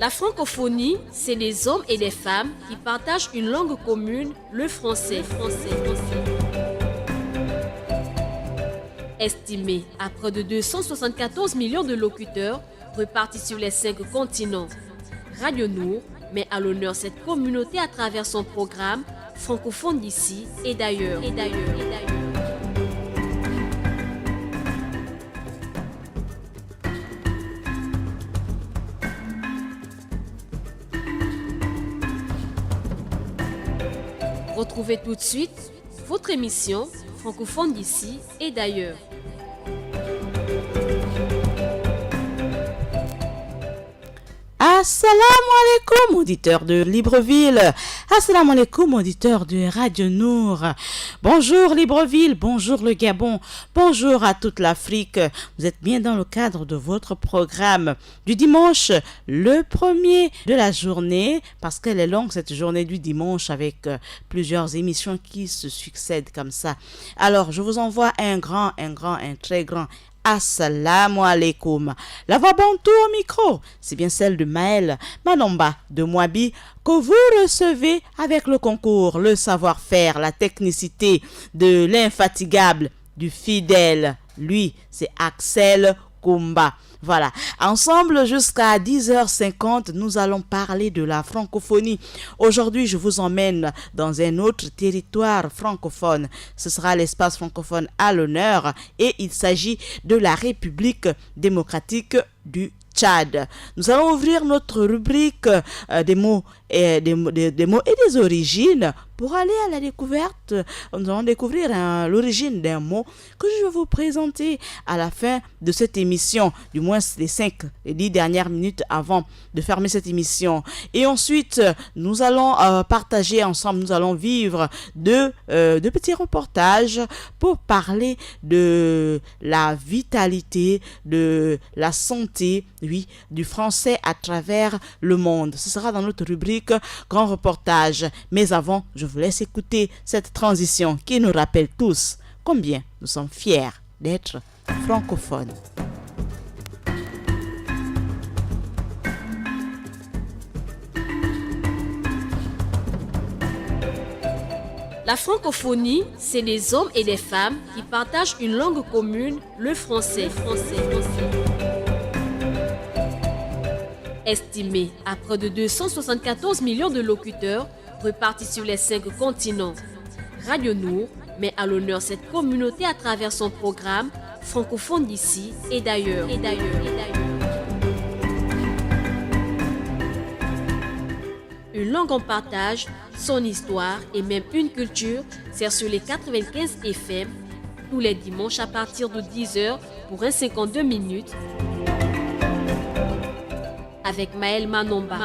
La francophonie, c'est des hommes et des femmes qui partagent une langue commune, le français. Estimé à près de 274 millions de locuteurs répartis sur les 5 continents, Radio Nour met à l'honneur cette communauté à travers son programme francophone d'ici et d'ailleurs. Retrouvez tout de suite votre émission francophone d'ici et d'ailleurs. Assalamu alaikum, auditeurs de Libreville. Assalamu alaikum, auditeurs de Radio Nour. Bonjour Libreville, bonjour le Gabon, bonjour à toute l'Afrique. Vous êtes bien dans le cadre de votre programme du dimanche, le premier de la journée, parce qu'elle est longue cette journée du dimanche avec plusieurs émissions qui se succèdent comme ça. Alors, je vous envoie un très grand Assalamu alaikum. La voix bantou au micro, c'est bien celle de Maël Manomba de Mouabi que vous recevez avec le concours, le savoir-faire, la technicité de l'infatigable, du fidèle. Lui, c'est Axel Kumba. Voilà, ensemble jusqu'à 10h50, nous allons parler de la francophonie. Aujourd'hui, je vous emmène dans un autre territoire francophone. Ce sera l'espace francophone à l'honneur et il s'agit de la République démocratique du Tchad. Nous allons ouvrir notre rubrique des mots et des origines. Pour aller à la découverte, nous allons découvrir l'origine d'un mot que je vais vous présenter à la fin de cette émission, du moins les 10 dernières minutes avant de fermer cette émission. Et ensuite, nous allons partager ensemble, nous allons vivre de petits reportages pour parler de la vitalité, de la santé, oui, du français à travers le monde. Ce sera dans notre rubrique Grand Reportage. Mais avant, je vous laisse écouter cette transition qui nous rappelle tous combien nous sommes fiers d'être francophones. La francophonie, c'est des hommes et des femmes qui partagent une langue commune, le français. Estimé à près de 274 millions de locuteurs répartis sur les 5 continents, Radio Nour met à l'honneur cette communauté à travers son programme francophone d'ici et d'ailleurs. Une langue en partage, son histoire et même une culture sert sur les 95 FM tous les dimanches à partir de 10h pour un 52 minutes avec Maël Manomba.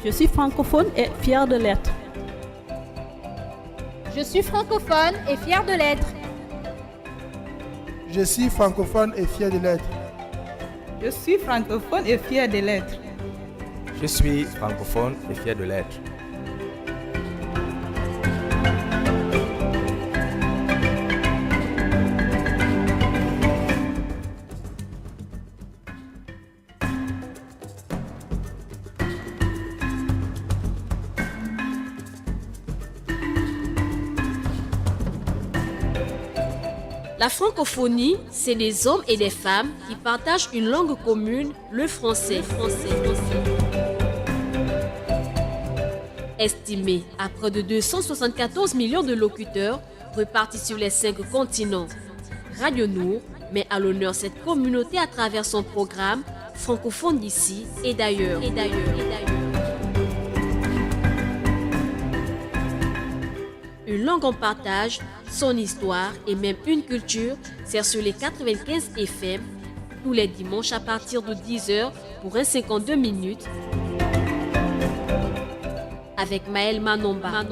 Je suis francophone et fière de l'être. Je suis francophone et fière de l'être. Je suis francophone et fier de l'être. Je suis francophone et fier de l'être. Je suis francophone et fier de l'être. La francophonie, c'est des hommes et des femmes qui partagent une langue commune, le français. Estimé à près de 274 millions de locuteurs répartis sur les 5 continents, Radio Nour met à l'honneur cette communauté à travers son programme francophone d'ici et d'ailleurs. Une langue en partage, son histoire et même une culture sert sur les 95 FM tous les dimanches à partir de 10h pour un 52 minutes avec Maël Manomba.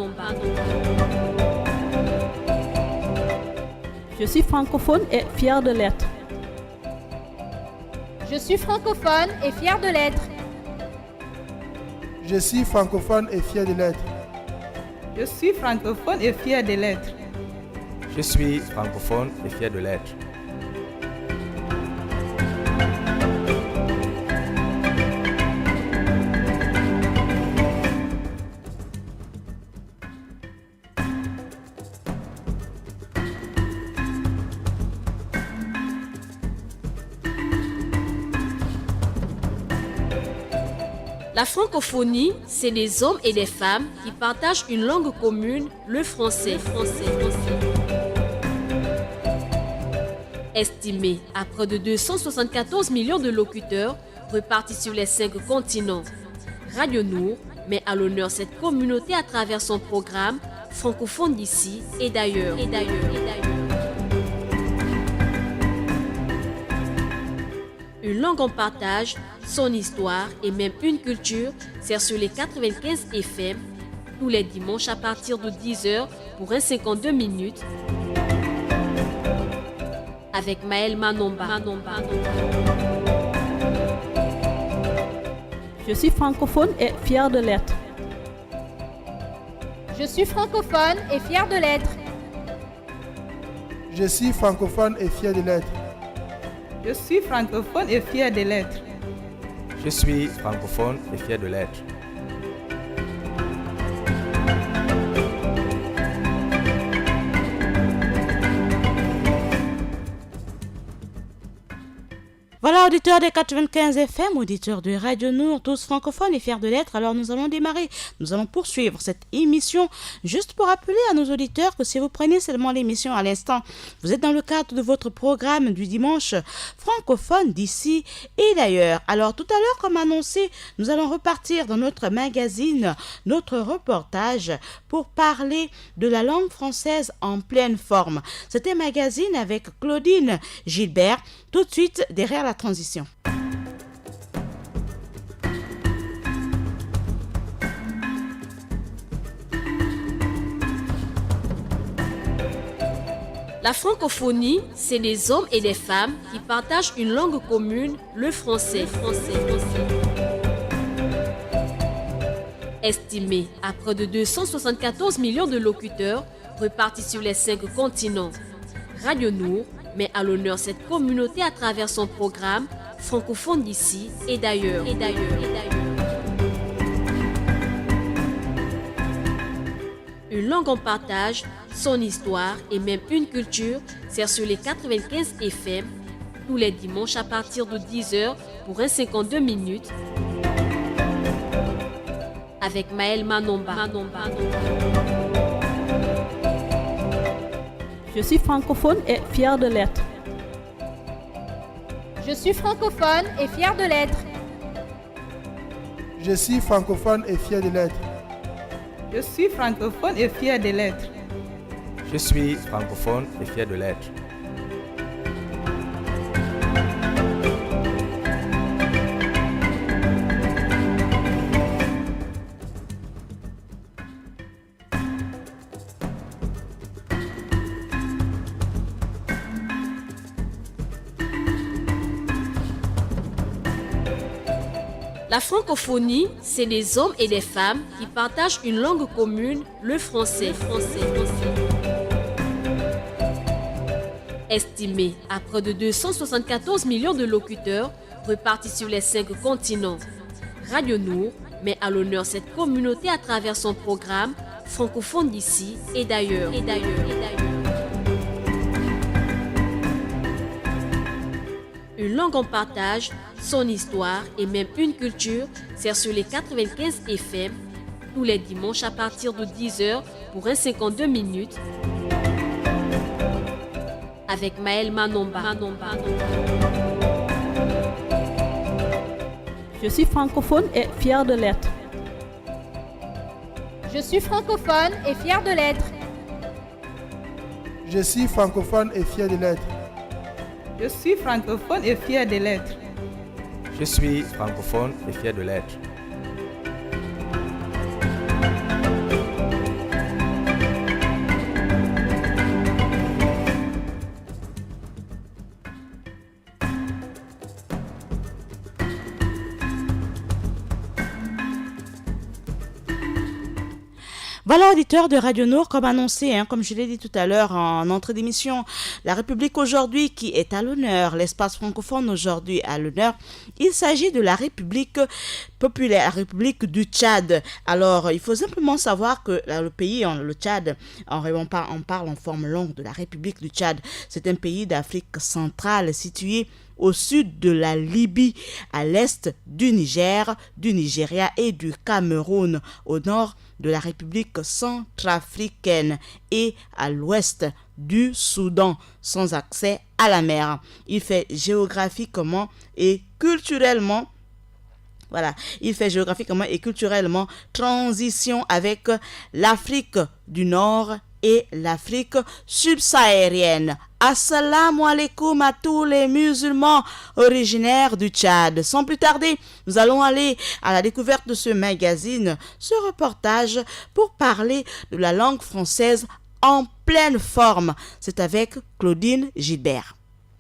Je suis francophone et fière de l'être. Je suis francophone et fière de l'être. Je suis francophone et fier de l'être. Je suis francophone et fier de l'être. Je suis francophone et fier de l'être. La francophonie, c'est des hommes et des femmes qui partagent une langue commune, le français. Estimé à près de 274 millions de locuteurs répartis sur les 5 continents, Radio Nour met à l'honneur cette communauté à travers son programme francophone d'ici et d'ailleurs. Une langue en partage, son histoire et même une culture, c'est sur les 95 FM tous les dimanches à partir de 10h pour un 52 minutes avec Maël Manomba. Je suis francophone et fière de l'être. Je suis francophone et fière de l'être. Je suis francophone et fier de l'être. Je suis francophone et fier de l'être. Je suis francophone et fier de l'être. Voilà, auditeurs des 95 FM, auditeurs de Radio Nour, tous francophones et fiers de l'être. Alors nous allons démarrer, nous allons poursuivre cette émission. Juste pour rappeler à nos auditeurs que si vous prenez seulement l'émission à l'instant, vous êtes dans le cadre de votre programme du dimanche francophone d'ici et d'ailleurs. Alors tout à l'heure, comme annoncé, nous allons repartir dans notre magazine, notre reportage pour parler de la langue française en pleine forme. C'était un magazine avec Claudine Gilbert, tout de suite derrière la transition. La francophonie, c'est des hommes et des femmes qui partagent une langue commune, le français. Estimé à près de 274 millions de locuteurs répartis sur les 5 continents, Radio Nour met à l'honneur cette communauté à travers son programme francophone d'ici et d'ailleurs. Une langue en partage, son histoire et même une culture, c'est sur les 95 FM tous les dimanches à partir de 10h pour un 52 minutes avec Maël Manomba. Je suis francophone et fière de l'être. Je suis francophone et fière de l'être. Je suis francophone et fier de l'être. Je suis francophone et fier de l'être. Je suis francophone et fier de l'être. La francophonie, c'est des hommes et des femmes qui partagent une langue commune, le français. Estimé à près de 274 millions de locuteurs répartis sur les 5 continents, Radio Nour met à l'honneur cette communauté à travers son programme francophone d'ici et d'ailleurs. Une langue en partage, son histoire et même une culture, c'est sur les 95 FM tous les dimanches à partir de 10h pour un 52 minutes avec Maël Manomba. Je suis francophone et fière de l'être. Je suis francophone et fière de l'être. Je suis francophone et fier de l'être. Je suis francophone et fier de l'être. Je suis francophone et fier de l'être. Voilà, auditeurs de Radio Nour, comme annoncé, comme je l'ai dit tout à l'heure en entrée d'émission, la République aujourd'hui qui est à l'honneur, l'espace francophone aujourd'hui à l'honneur, il s'agit de la République populaire, la République du Tchad. Alors, il faut simplement savoir que le pays, le Tchad, on parle en forme longue de la République du Tchad. C'est un pays d'Afrique centrale situé au sud de la Libye, à l'est du Niger, du Nigeria et du Cameroun, au nord de la République centrafricaine et à l'ouest du Soudan, sans accès à la mer. Il fait géographiquement et culturellement transition avec l'Afrique du Nord et l'Afrique subsaharienne. Assalamu alaikum à tous les musulmans originaires du Tchad. Sans plus tarder, nous allons aller à la découverte de ce magazine, ce reportage pour parler de la langue française en pleine forme. C'est avec Claudine Gilbert.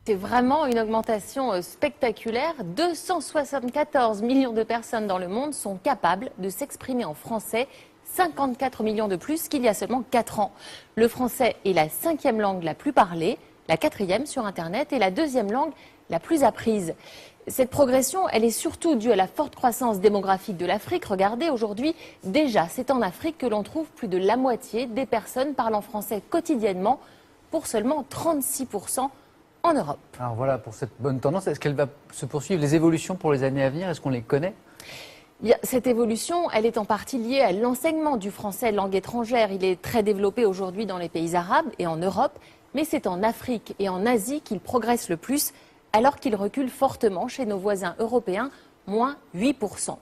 C'est vraiment une augmentation spectaculaire. 274 millions de personnes dans le monde sont capables de s'exprimer en français, 54 millions de plus qu'il y a seulement 4 ans. Le français est la 5e langue la plus parlée, la 4e sur Internet et la 2e langue la plus apprise. Cette progression, elle est surtout due à la forte croissance démographique de l'Afrique. Regardez, aujourd'hui, déjà, c'est en Afrique que l'on trouve plus de la moitié des personnes parlant français quotidiennement, pour seulement 36% en Europe. Alors voilà, pour cette bonne tendance, est-ce qu'elle va se poursuivre? Les évolutions pour les années à venir, est-ce qu'on les connaît? Cette évolution, elle est en partie liée à l'enseignement du français langue étrangère. Il est très développé aujourd'hui dans les pays arabes et en Europe, mais c'est en Afrique et en Asie qu'il progresse le plus, alors qu'il recule fortement chez nos voisins européens, moins 8%.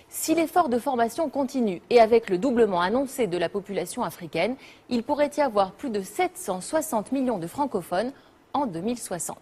Si l'effort de formation continue et avec le doublement annoncé de la population africaine, il pourrait y avoir plus de 760 millions de francophones en 2060.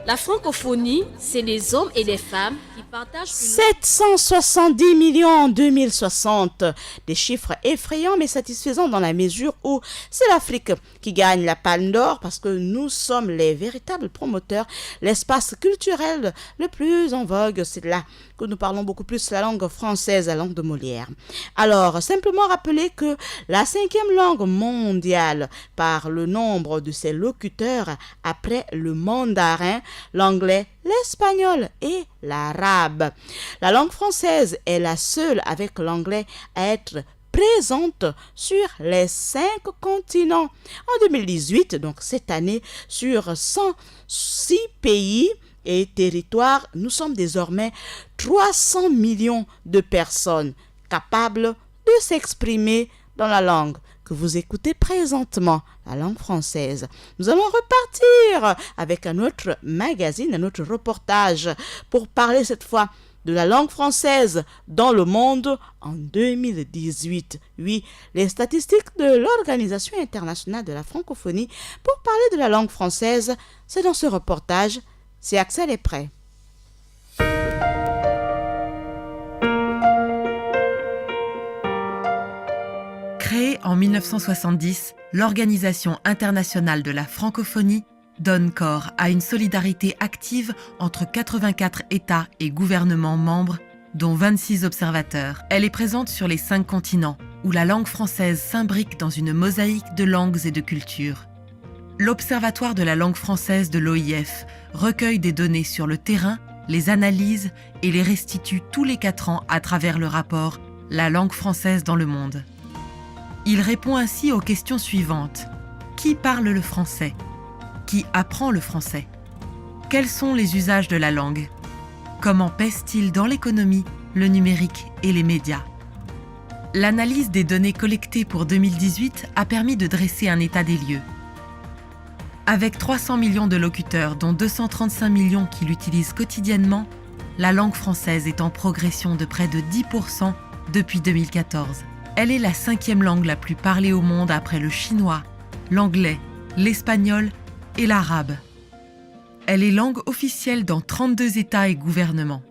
La francophonie, c'est les hommes et les femmes qui partagent... 770 millions en 2060. Des chiffres effrayants mais satisfaisants dans la mesure où c'est l'Afrique qui gagne la palme d'or parce que nous sommes les véritables promoteurs. L'espace culturel le plus en vogue, c'est là que nous parlons beaucoup plus la langue française, la langue de Molière. Alors, simplement rappeler que la 5e langue mondiale par le nombre de ses locuteurs après le mandarin, l'anglais, l'espagnol et l'arabe. La langue française est la seule avec l'anglais à être présente sur les 5 continents. En 2018, donc cette année, sur 106 pays et territoires, nous sommes désormais 300 millions de personnes capables de s'exprimer dans la langue que vous écoutez présentement, la langue française. Nous allons repartir avec un autre magazine, un autre reportage pour parler cette fois de la langue française dans le monde en 2018. Oui, les statistiques de l'Organisation internationale de la francophonie pour parler de la langue française, c'est dans ce reportage. Si Axel est prêt. Créée en 1970, l'Organisation internationale de la francophonie donne corps à une solidarité active entre 84 États et gouvernements membres, dont 26 observateurs. Elle est présente sur les 5 continents, où la langue française s'imbrique dans une mosaïque de langues et de cultures. L'Observatoire de la langue française de l'OIF recueille des données sur le terrain, les analyse et les restitue tous les 4 ans à travers le rapport « La langue française dans le monde ». Il répond ainsi aux questions suivantes. Qui parle le français? Qui apprend le français? Quels sont les usages de la langue? Comment pèse-t-il dans l'économie, le numérique et les médias? L'analyse des données collectées pour 2018 a permis de dresser un état des lieux. Avec 300 millions de locuteurs, dont 235 millions qui l'utilisent quotidiennement, la langue française est en progression de près de 10% depuis 2014. Elle est la 5e langue la plus parlée au monde après le chinois, l'anglais, l'espagnol et l'arabe. Elle est langue officielle dans 32 États et gouvernements.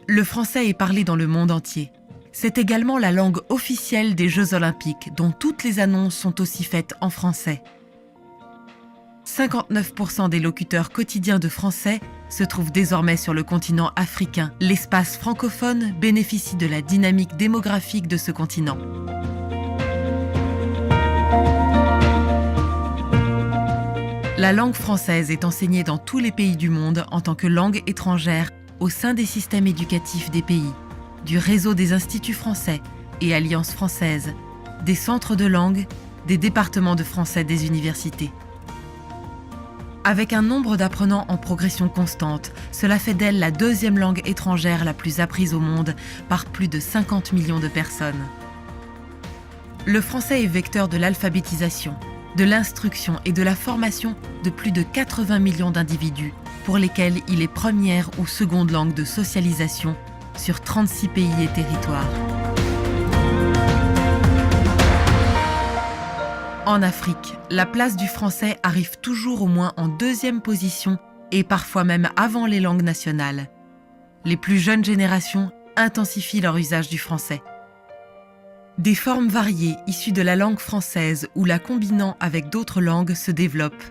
Le français est parlé dans le monde entier. C'est également la langue officielle des Jeux Olympiques, dont toutes les annonces sont aussi faites en français. 59% des locuteurs quotidiens de français se trouvent désormais sur le continent africain. L'espace francophone bénéficie de la dynamique démographique de ce continent. La langue française est enseignée dans tous les pays du monde en tant que langue étrangère au sein des systèmes éducatifs des pays. du réseau des instituts français et alliances françaises, des centres de langue, des départements de français des universités. Avec un nombre d'apprenants en progression constante, cela fait d'elle la deuxième langue étrangère la plus apprise au monde par plus de 50 millions de personnes. Le français est vecteur de l'alphabétisation, de l'instruction et de la formation de plus de 80 millions d'individus, pour lesquels il est première ou seconde langue de socialisation sur 36 pays et territoires. En Afrique, la place du français arrive toujours au moins en deuxième position et parfois même avant les langues nationales. Les plus jeunes générations intensifient leur usage du français. Des formes variées issues de la langue française ou la combinant avec d'autres langues se développent.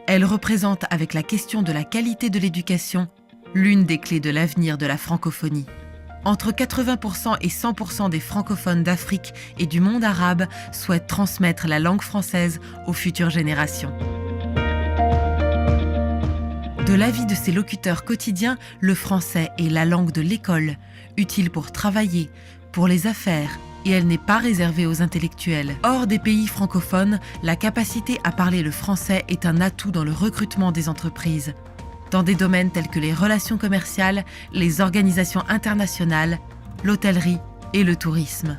Elles représentent, avec la question de la qualité de l'éducation, l'une des clés de l'avenir de la francophonie. Entre 80% et 100% des francophones d'Afrique et du monde arabe souhaitent transmettre la langue française aux futures générations. De l'avis de ses locuteurs quotidiens, le français est la langue de l'école, utile pour travailler, pour les affaires, et elle n'est pas réservée aux intellectuels. Hors des pays francophones, la capacité à parler le français est un atout dans le recrutement des entreprises, dans des domaines tels que les relations commerciales, les organisations internationales, l'hôtellerie et le tourisme.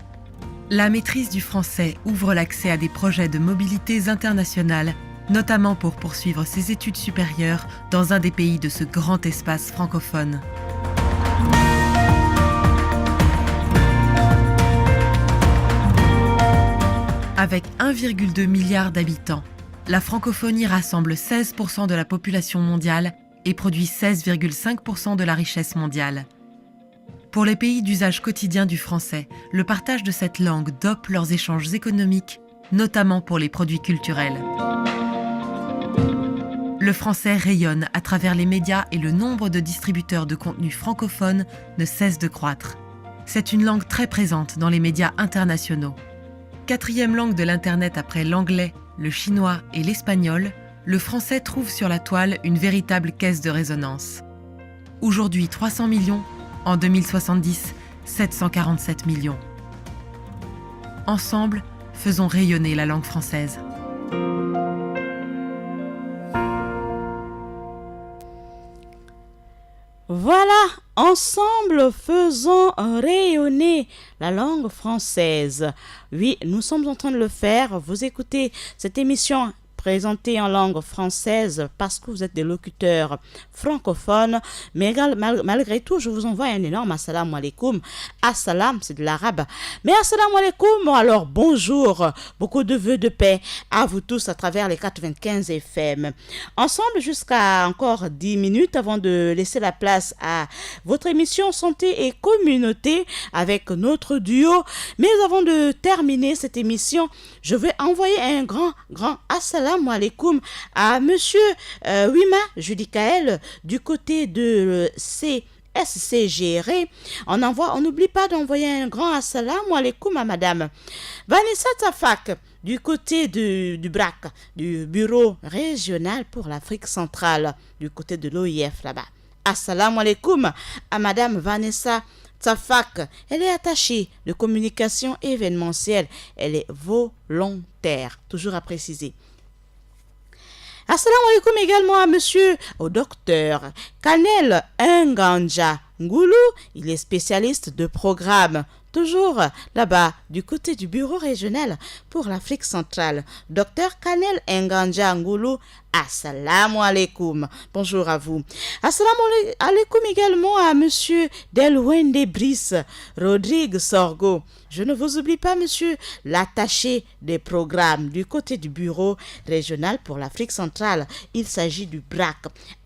La maîtrise du français ouvre l'accès à des projets de mobilité internationale, notamment pour poursuivre ses études supérieures dans un des pays de ce grand espace francophone. Avec 1,2 milliard d'habitants, la francophonie rassemble 16% de la population mondiale et produit 16,5% de la richesse mondiale. Pour les pays d'usage quotidien du français, le partage de cette langue dope leurs échanges économiques, notamment pour les produits culturels. Le français rayonne à travers les médias et le nombre de distributeurs de contenus francophones ne cesse de croître. C'est une langue très présente dans les médias internationaux. Quatrième langue de l'Internet après l'anglais, le chinois et l'espagnol, le français trouve sur la toile une véritable caisse de résonance. Aujourd'hui 300 millions, en 2070, 747 millions. Ensemble, faisons rayonner la langue française. Voilà, ensemble, faisons rayonner la langue française. Oui, nous sommes en train de le faire. Vous écoutez cette émission présentée en langue française parce que vous êtes des locuteurs francophones. Mais malgré tout, je vous envoie un énorme assalamu alaikum. Assalam, c'est de l'arabe. Mais assalamu alaikum, alors bonjour. Beaucoup de vœux de paix à vous tous à travers les 95 FM. Ensemble jusqu'à encore 10 minutes avant de laisser la place à votre émission Santé et Communauté avec notre duo. Mais avant de terminer cette émission, je vais envoyer un grand assalamu alaikum à monsieur Wima Judicaël du côté de SCGR. On n'oublie pas d'envoyer un grand assalamu alaikum à madame Vanessa Tafak du côté du BRAC, du Bureau régional pour l'Afrique centrale, du côté de l'OIF là-bas. Assalamu alaikum à madame Vanessa Tafak. Elle est attachée de communication événementielle. Elle est volontaire, toujours à préciser. Assalamu alaikum également à monsieur, au docteur Kanel Nganja Ngoulou. Il est spécialiste de programme, toujours là-bas du côté du bureau régional pour l'Afrique centrale. Docteur Kanel Nganja Ngoulou, assalamu alaikum. Bonjour à vous. Assalamu alaikum également à monsieur Delwende Brice Rodrigue Sorgo. Je ne vous oublie pas, monsieur, l'attaché des programmes du côté du bureau régional pour l'Afrique centrale. Il s'agit du BRAC.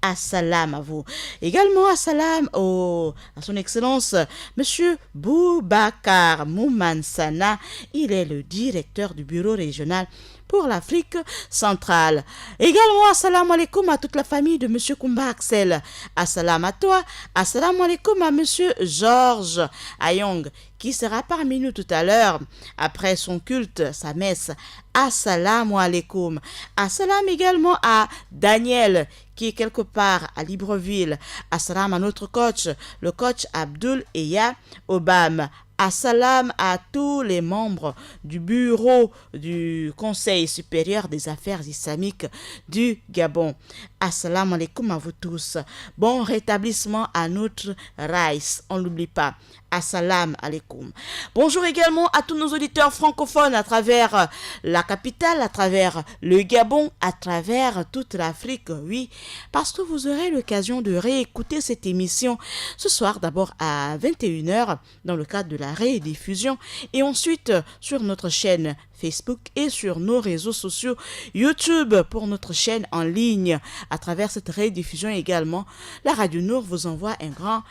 Assalam à vous. Également, assalam à son excellence, monsieur Boubacar Moumansana. Il est le directeur du bureau régional pour l'Afrique centrale. Également, assalamu alaikum à toute la famille de monsieur Koumba Axel. Assalam à toi. Assalamu alaikum à monsieur Georges Ayong, qui sera parmi nous tout à l'heure après son culte, sa messe. Assalamu alaikum. Assalam également à Daniel qui est quelque part à Libreville. Assalam à notre coach, le coach Abdul Eya Obam. Assalam à tous les membres du bureau du Conseil supérieur des affaires islamiques du Gabon. Assalamu alaikum à vous tous. Bon rétablissement à notre Raïs, on l'oublie pas. Assalamu alaikum. Bonjour également à tous nos auditeurs francophones à travers la capitale, à travers le Gabon, à travers toute l'Afrique, oui, parce que vous aurez l'occasion de réécouter cette émission ce soir d'abord à 21h dans le cadre de la rédiffusion et ensuite sur notre chaîne Facebook et sur nos réseaux sociaux YouTube pour notre chaîne en ligne. À travers cette rédiffusion également, la Radio Nour vous envoie un grand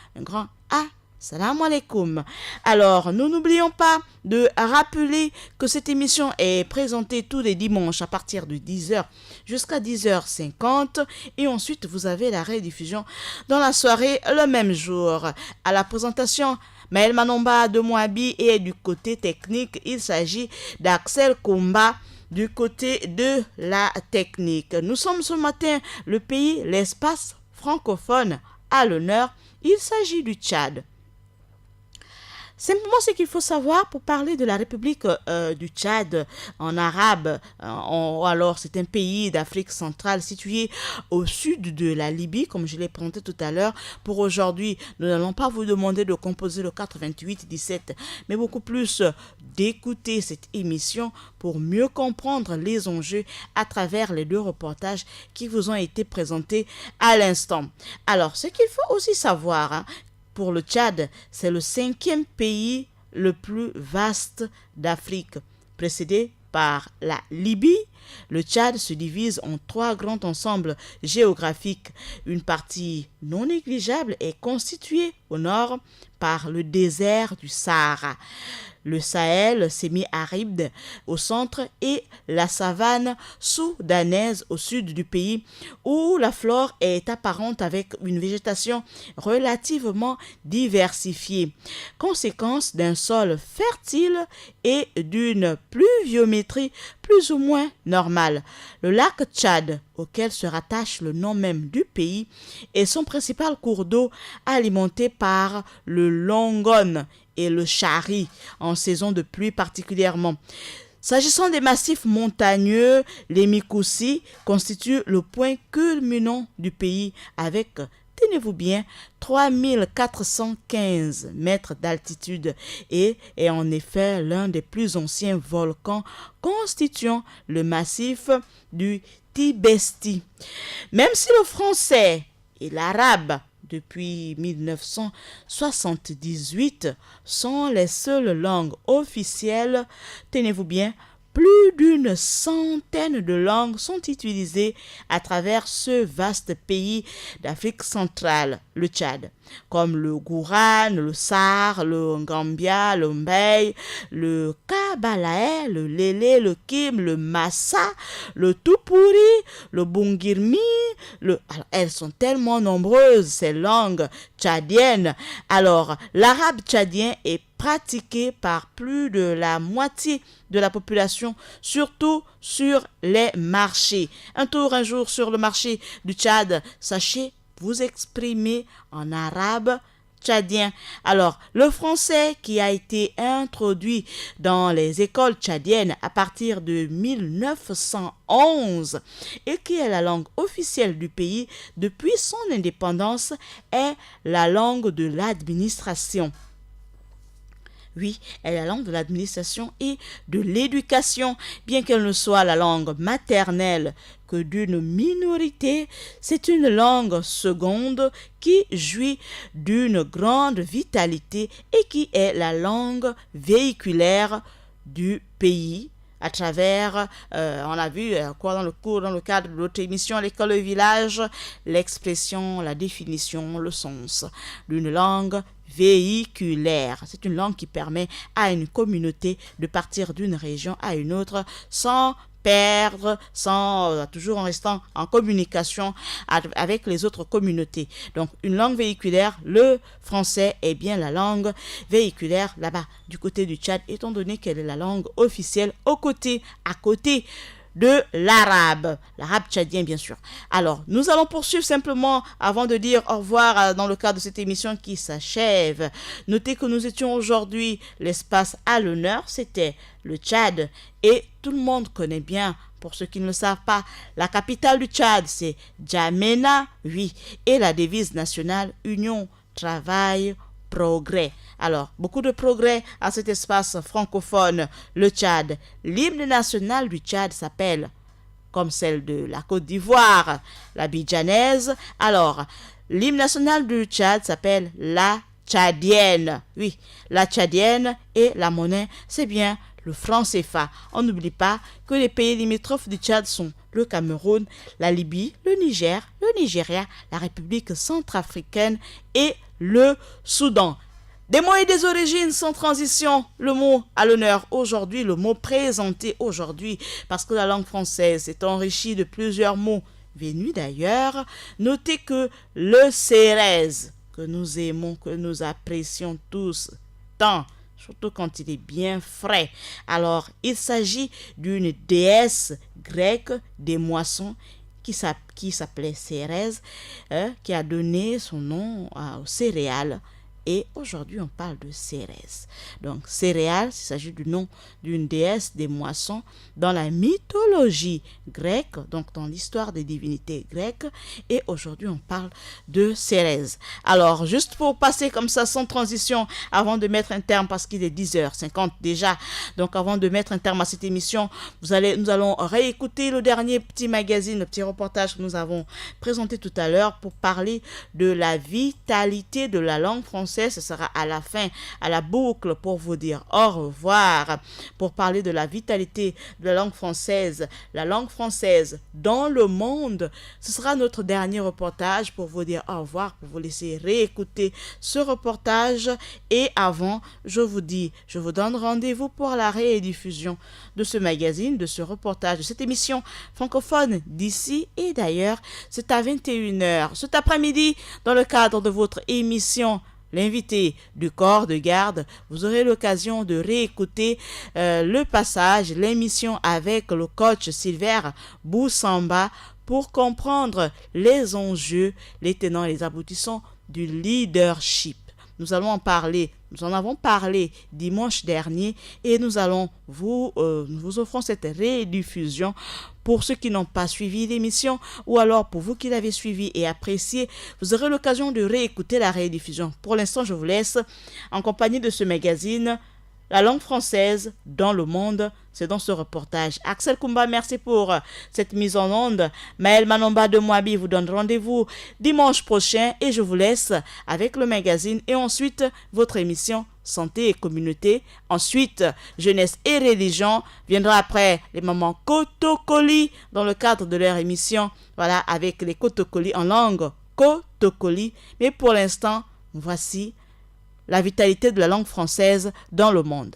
Salam alaikum. Alors, nous n'oublions pas de rappeler que cette émission est présentée tous les dimanches à partir de 10h jusqu'à 10h50 et ensuite vous avez la rediffusion dans la soirée le même jour. À la présentation, Maël Manomba de Moabi et du côté technique, il s'agit d'Axel Komba. Du côté de la technique. Nous sommes ce matin le pays, l'espace francophone à l'honneur. Il s'agit du Tchad. Simplement, ce qu'il faut savoir pour parler de la République du Tchad en arabe, alors c'est un pays d'Afrique centrale situé au sud de la Libye, comme je l'ai présenté tout à l'heure. Pour aujourd'hui, nous n'allons pas vous demander de composer le 88-17, mais beaucoup plus d'écouter cette émission pour mieux comprendre les enjeux à travers les deux reportages qui vous ont été présentés à l'instant. Alors, ce qu'il faut aussi savoir, pour le Tchad, c'est le 5e pays le plus vaste d'Afrique, précédé par la Libye. Le Tchad se divise en 3 grands ensembles géographiques. Une partie non négligeable est constituée au nord par le désert du Sahara, le Sahel semi-aride au centre et la savane soudanaise au sud du pays où la flore est apparente avec une végétation relativement diversifiée, conséquence d'un sol fertile et d'une pluviométrie plus ou moins normale. Le lac Tchad, auquel se rattache le nom même du pays, est son principal cours d'eau alimenté par le Longone et le Chari en saison de pluie particulièrement. S'agissant des massifs montagneux, les Mikoussi constituent le point culminant du pays avec, tenez-vous bien, 3415 mètres d'altitude et est en effet l'un des plus anciens volcans constituant le massif du Tibesti. Même si le français et l'arabe depuis 1978 sont les seules langues officielles, tenez-vous bien, plus d'une centaine de langues sont utilisées à travers ce vaste pays d'Afrique centrale, le Tchad, comme le Gouran, le Sar, le Ngambia, le Mbey, le Kabalae, le Lélé, le Kim, le Massa, le Tupuri, le Bungirmi. Alors, elles sont tellement nombreuses, ces langues tchadiennes. Alors, l'arabe tchadien est pratiqué par plus de la moitié de la population, surtout sur les marchés. Un tour un jour sur le marché du Tchad, sachez vous exprimer en arabe tchadien. Alors, le français qui a été introduit dans les écoles tchadiennes à partir de 1911 et qui est la langue officielle du pays depuis son indépendance est la langue de l'administration. Oui, elle est la langue de l'administration et de l'éducation. Bien qu'elle ne soit la langue maternelle que d'une minorité, c'est une langue seconde qui jouit d'une grande vitalité et qui est la langue véhiculaire du pays. À travers, on a vu dans le cadre de notre émission L'école au village, l'expression, la définition, le sens d'une langue véhiculaire. C'est une langue qui permet à une communauté de partir d'une région à une autre sans perdre, toujours en restant en communication avec les autres communautés. Donc, une langue véhiculaire, le français est bien la langue véhiculaire là-bas, du côté du Tchad, étant donné qu'elle est la langue officielle à côté de l'arabe tchadien bien sûr. Alors, nous allons poursuivre simplement avant de dire au revoir dans le cadre de cette émission qui s'achève. Notez que nous étions aujourd'hui l'espace à l'honneur, c'était le Tchad et tout le monde connaît bien, pour ceux qui ne le savent pas, la capitale du Tchad c'est N'Djamena, oui, et la devise nationale Union, Travail, Progrès. Alors, beaucoup de progrès à cet espace francophone, le Tchad. L'hymne national du Tchad s'appelle, comme celle de la Côte d'Ivoire, la Bidjanaise. Alors, l'hymne national du Tchad s'appelle la Tchadienne. Oui, la Tchadienne et la monnaie, c'est bien le franc CFA. On n'oublie pas que les pays limitrophes du Tchad sont le Cameroun, la Libye, le Niger, le Nigeria, la République centrafricaine et le Soudan. Des mots et des origines sans transition, le mot à l'honneur aujourd'hui, le mot présenté aujourd'hui, parce que la langue française est enrichie de plusieurs mots venus d'ailleurs. Notez que le Cérès, que nous aimons, que nous apprécions tous tant, surtout quand il est bien frais. Alors, il s'agit d'une déesse grecque des moissons qui s'appelait Cérès, qui a donné son nom aux céréales. Et aujourd'hui, on parle de Cérès. Donc, céréales, il s'agit du nom d'une déesse des moissons dans la mythologie grecque, donc dans l'histoire des divinités grecques. Et aujourd'hui, on parle de Cérès. Alors, juste pour passer comme ça, sans transition, avant de mettre un terme, parce qu'il est 10h50 déjà. Donc, avant de mettre un terme à cette émission, nous allons réécouter le dernier petit magazine, le petit reportage que nous avons présenté tout à l'heure pour parler de la vitalité de la langue française. Ce sera à la fin, à la boucle, pour vous dire au revoir, pour parler de la vitalité de la langue française dans le monde. Ce sera notre dernier reportage pour vous dire au revoir, pour vous laisser réécouter ce reportage. Et avant, je vous donne rendez-vous pour la rédiffusion de ce magazine, de ce reportage, de cette émission francophone d'ici et d'ailleurs. C'est à 21h cet après-midi dans le cadre de votre émission L'invité du corps de garde. Vous aurez l'occasion de réécouter le passage, l'émission avec le coach Silver Boussamba pour comprendre les enjeux, les tenants et les aboutissants du leadership. Nous en avons parlé dimanche dernier et nous vous offrons cette rediffusion pour ceux qui n'ont pas suivi l'émission ou alors pour vous qui l'avez suivi et apprécié, vous aurez l'occasion de réécouter la rediffusion. Pour l'instant, je vous laisse en compagnie de ce magazine La langue française dans le monde, c'est dans ce reportage. Axel Kumba, merci pour cette mise en onde. Maël Manomba de Moabi vous donne rendez-vous dimanche prochain et je vous laisse avec le magazine et ensuite votre émission Santé et Communauté. Ensuite, Jeunesse et Religion viendra après les mamans Kotokoli dans le cadre de leur émission. Voilà, avec les Kotokoli en langue Kotokoli. Mais pour l'instant, voici la vitalité de la langue française dans le monde.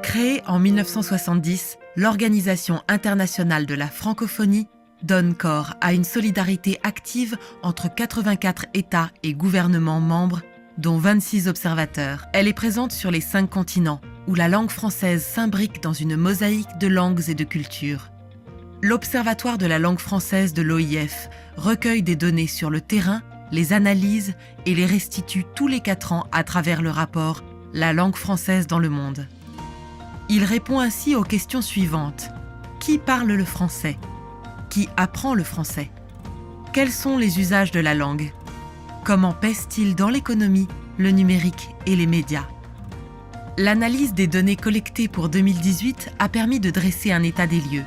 Créée en 1970, l'Organisation internationale de la francophonie donne corps à une solidarité active entre 84 États et gouvernements membres, dont 26 observateurs. Elle est présente sur les 5 continents, où la langue française s'imbrique dans une mosaïque de langues et de cultures. L'Observatoire de la langue française de l'OIF recueille des données sur le terrain, les analyse et les restitue tous les 4 ans à travers le rapport « La langue française dans le monde ». Il répond ainsi aux questions suivantes. Qui parle le français ? Qui apprend le français ? Quels sont les usages de la langue ? Comment pèse-t-il dans l'économie, le numérique et les médias ? L'analyse des données collectées pour 2018 a permis de dresser un état des lieux.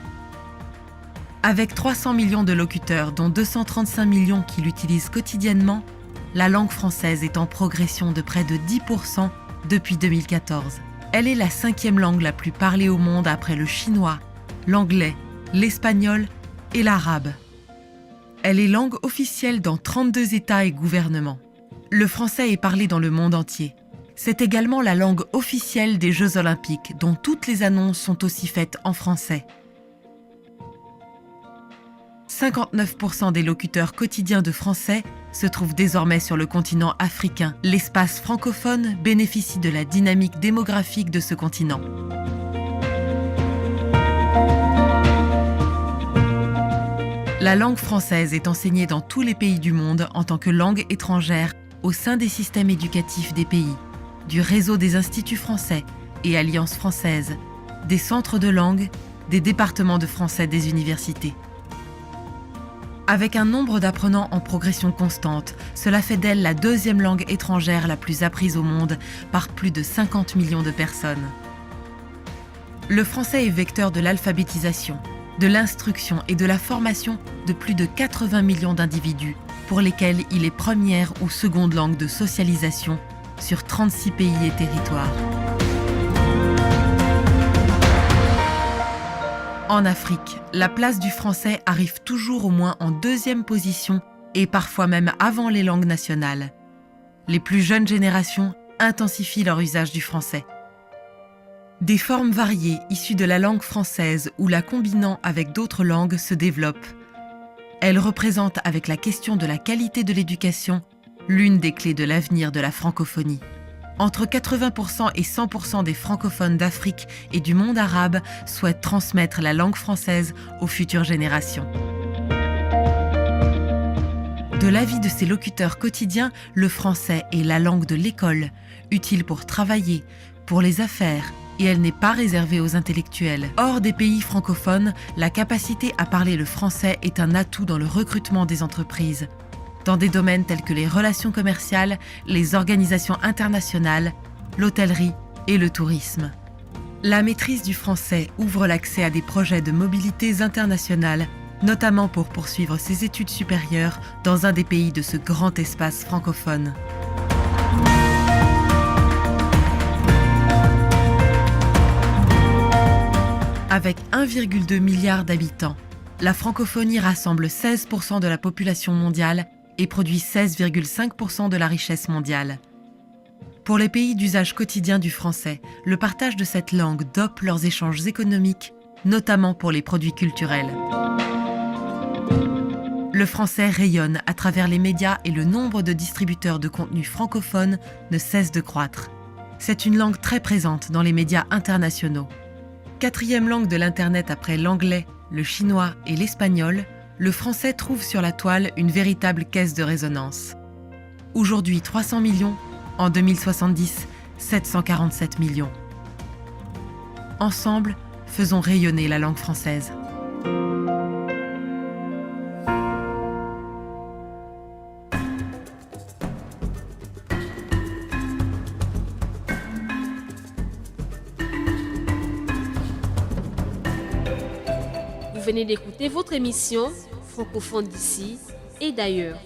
Avec 300 millions de locuteurs, dont 235 millions qui l'utilisent quotidiennement, la langue française est en progression de près de 10% depuis 2014. Elle est la 5e langue la plus parlée au monde après le chinois, l'anglais, l'espagnol et l'arabe. Elle est langue officielle dans 32 États et gouvernements. Le français est parlé dans le monde entier. C'est également la langue officielle des Jeux Olympiques, dont toutes les annonces sont aussi faites en français. 59% des locuteurs quotidiens de français se trouvent désormais sur le continent africain. L'espace francophone bénéficie de la dynamique démographique de ce continent. La langue française est enseignée dans tous les pays du monde en tant que langue étrangère au sein des systèmes éducatifs des pays, du réseau des instituts français et alliances françaises, des centres de langue, des départements de français des universités. Avec un nombre d'apprenants en progression constante, cela fait d'elle la deuxième langue étrangère la plus apprise au monde par plus de 50 millions de personnes. Le français est vecteur de l'alphabétisation, de l'instruction et de la formation de plus de 80 millions d'individus, pour lesquels il est première ou seconde langue de socialisation sur 36 pays et territoires. En Afrique, la place du français arrive toujours au moins en deuxième position et parfois même avant les langues nationales. Les plus jeunes générations intensifient leur usage du français. Des formes variées issues de la langue française ou la combinant avec d'autres langues se développent. Elles représentent, avec la question de la qualité de l'éducation, l'une des clés de l'avenir de la francophonie. Entre 80% et 100% des francophones d'Afrique et du monde arabe souhaitent transmettre la langue française aux futures générations. De l'avis de ses locuteurs quotidiens, le français est la langue de l'école, utile pour travailler, pour les affaires, et elle n'est pas réservée aux intellectuels. Hors des pays francophones, la capacité à parler le français est un atout dans le recrutement des entreprises, dans des domaines tels que les relations commerciales, les organisations internationales, l'hôtellerie et le tourisme. La maîtrise du français ouvre l'accès à des projets de mobilité internationale, notamment pour poursuivre ses études supérieures dans un des pays de ce grand espace francophone. Avec 1,2 milliard d'habitants, la francophonie rassemble 16% de la population mondiale et produit 16,5% de la richesse mondiale. Pour les pays d'usage quotidien du français, le partage de cette langue dope leurs échanges économiques, notamment pour les produits culturels. Le français rayonne à travers les médias et le nombre de distributeurs de contenus francophones ne cesse de croître. C'est une langue très présente dans les médias internationaux. Quatrième langue de l'Internet après l'anglais, le chinois et l'espagnol, le français trouve sur la toile une véritable caisse de résonance. Aujourd'hui 300 millions, en 2070, 747 millions. Ensemble, faisons rayonner la langue française. Vous venez d'écouter votre émission Francophone d'ici et d'ailleurs.